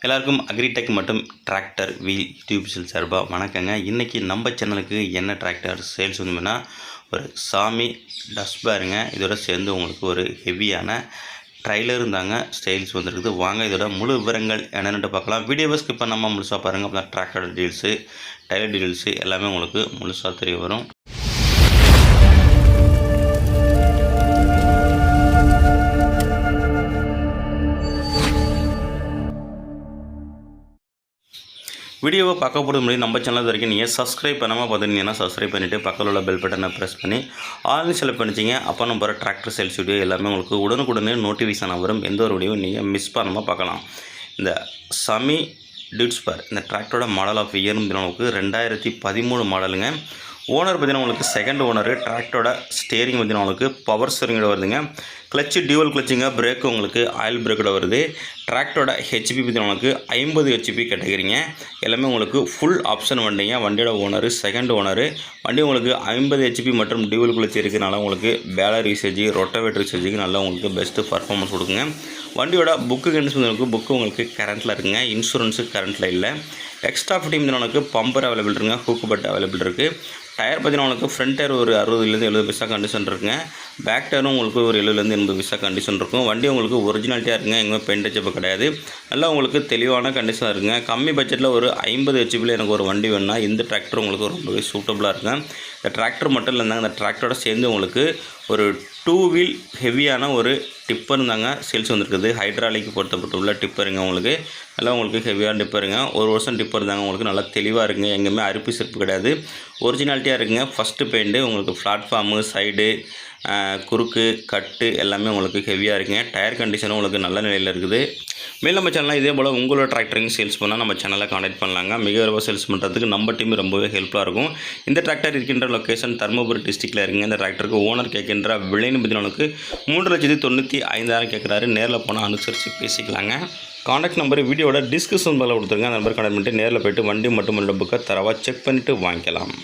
எல்லாருக்கும் அக்ரிடெக் மற்றும் tractor wheel YouTube சார்பாக வணக்கங்க. இன்றைக்கி நம்ம சேனலுக்கு என்ன டிராக்டர் சேல்ஸ் வந்துன்னா ஒரு சாமி டஸ்பேருங்க. இதோட சேர்ந்து உங்களுக்கு ஒரு ஹெவியான ட்ரைலர் இருந்தாங்க சேல்ஸ் வந்துருக்குது. வாங்க இதோட முழு விவரங்கள் என்னென்னு பார்க்கலாம். வீடியோவை ஸ்கிப் பண்ணாமல் முழுசாக பாருங்கள். அப்போ டிராக்டர் டீல்ஸு டைலர் டீல்ஸு எல்லாமே உங்களுக்கு முழுசாக தெரிய வரும். வீடியோவை பார்க்க போகிறது முன்னாடி நம்ம சேனல் வரைக்கும் நீங்கள் சப்ஸ்கிரைப் பண்ணாமல் பார்த்துட்டீங்கன்னா சப்ஸ்கிரைப் பண்ணிவிட்டு பக்கத்தில் உள்ள பெல் பட்டனை ப்ரெஸ் பண்ணி ஆல்னு செலக்ட் பண்ணிச்சிங்க. அப்போ நம்ம டிராக்டர் சேல்ஸ் வீடியோ எல்லாமே உங்களுக்கு உடனுக்குடனே நோட்டிஃபிகேஷன் வரும். எந்த ஒரு வீடியோவும் நீங்கள் மிஸ் பண்ணாமல் பார்க்கலாம். இந்த சாமி டியூட்ஸ்பர் இந்த டிராக்டரோட மாடல் ஆஃப் இயர் உங்களுக்கு 2013 மாடலுங்க. ஓனர் பார்த்தீங்கன்னா உங்களுக்கு செகண்ட் ஓனரு. டிராக்டரோட ஸ்டேரிங் பார்த்தீங்கன்னா உங்களுக்கு பவர் ஸ்டேரிங்கோட வருதுங்க. கிளச்சு டியூவல் கிளச்சிங்க. பிரேக்கு உங்களுக்கு ஆயில் பிரேக்கோட வருது. டிராக்டரோட ஹெச்பி பார்த்தீங்கன்னா உங்களுக்கு 50 ஹெச்பி கேட்டகரிங்க. எல்லாமே உங்களுக்கு ஃபுல் ஆப்ஷன் வண்டிங்க. வண்டியோட ஓனரு செகண்ட் ஓனரு. வண்டி உங்களுக்கு 50 ஹெச்பி மற்றும் டியூவல் கிளச்சி இருக்கிறனால உங்களுக்கு பேலர் யூசேஜ் ரொட்டவேட்டர் யூசேஜுக்கு நல்லா உங்களுக்கு பெஸ்ட்டு பர்ஃபார்மன்ஸ் கொடுக்குங்க. வண்டியோட புக்கு கண்டிஷன் புக்கு உங்களுக்கு கரண்ட்டில் இருக்குங்க. இன்சூரன்ஸு கரண்ட்டில் இல்லை. எக்ஸ்ட்ரா ஃபிட்டிங் உங்களுக்கு பம்பர் அவைலபிள் இருக்குங்க. ஹூக்கு பட் அவைலபிள் இருக்குது. டயர் பார்த்தீங்கன்னா உங்களுக்கு ஃப்ரண்ட் டயர் ஒரு 60 பைசா கண்டிஷன் இருக்குங்க. பேக் டயரும் உங்களுக்கு ஒரு 70 பைசா கண்டிஷன் இருக்கும். வண்டி உங்களுக்கு ஒரிஜினாலிட்டியாக இருக்குங்க. எங்கே பெயிண்ட் அச்சப்பு கிடையாது. நல்லா உங்களுக்கு தெளிவான கண்டிஷனாக இருக்குங்க. கம்மி பட்ஜெட்டில் ஒரு 50 ஹெச்பியில் எனக்கு ஒரு வண்டி வேணுன்னா இந்த டிராக்டர் உங்களுக்கு ரொம்பவே சூட்டபுளாக இருக்குங்க. இந்த டிராக்டர் மட்டும் இல்லைங்க, இந்த டிராக்டரோட சேர்ந்து உங்களுக்கு ஒரு 2 வீல் ஹெவியான ஒரு டிப்பர் இருந்தாங்க சேல்ஸ் வந்துருக்குது. ஹைட்ராலிக் பொறுத்தப்பட்டுள்ள டிப்பருங்க. உங்களுக்கு நல்லா உங்களுக்கு ஹெவியான டிப்பருங்க. 1 வருஷம் டிப்பர் தாங்க. உங்களுக்கு நல்லா தெளிவாக இருக்குங்க. எங்கேயுமே அரிப்பு சிறப்பு கிடையாது. ஒரிஜினாலிட்டியாக இருக்குங்க. ஃபஸ்ட்டு பெயிண்ட்டு உங்களுக்கு பிளாட்ஃபார்மு சைடு குறுக்கு கட்டு எல்லாமே உங்களுக்கு ஹெவியாக இருக்குங்க. டயர் கண்டிஷனும் உங்களுக்கு நல்ல நிலையில் இருக்குது. மேலும் நம்ம சேனலில் இதே போல் உங்களோட டிராக்டரிங் சேல்ஸ் பண்ணால் நம்ம சேனலில் கான்டாக்ட் பண்ணலாங்க. மிக விரைவாக சேல்ஸ் பண்ணுறதுக்கு நம்ம டீம் ரொம்பவே ஹெல்ப்ஃபுல்லாக இருக்கும். இந்த டிராக்டர் இருக்கின்ற லொக்கேஷன் தருமபுரி டிஸ்ட்ரிக்டில் இருக்குங்க. இந்த டிராக்டருக்கு ஓனர் கேட்கின்ற விலைன்னு பார்த்தீங்கன்னா 3,95,000 கேட்குறாரு. நேரில் போனால் அனுசரித்து பேசிக்கலாங்க. கான்டாக்ட் நம்பர் வீடியோட டிஸ்கிரிப்ஷன் பாக்ஸில் கொடுத்துருங்க. அந்த நம்பர் கான்டாக்ட் பண்ணிட்டு நேரில் போய்ட்டு வண்டி மட்டும் புக்கை தரவாக செக் பண்ணிவிட்டு வாங்கிக்கலாம்.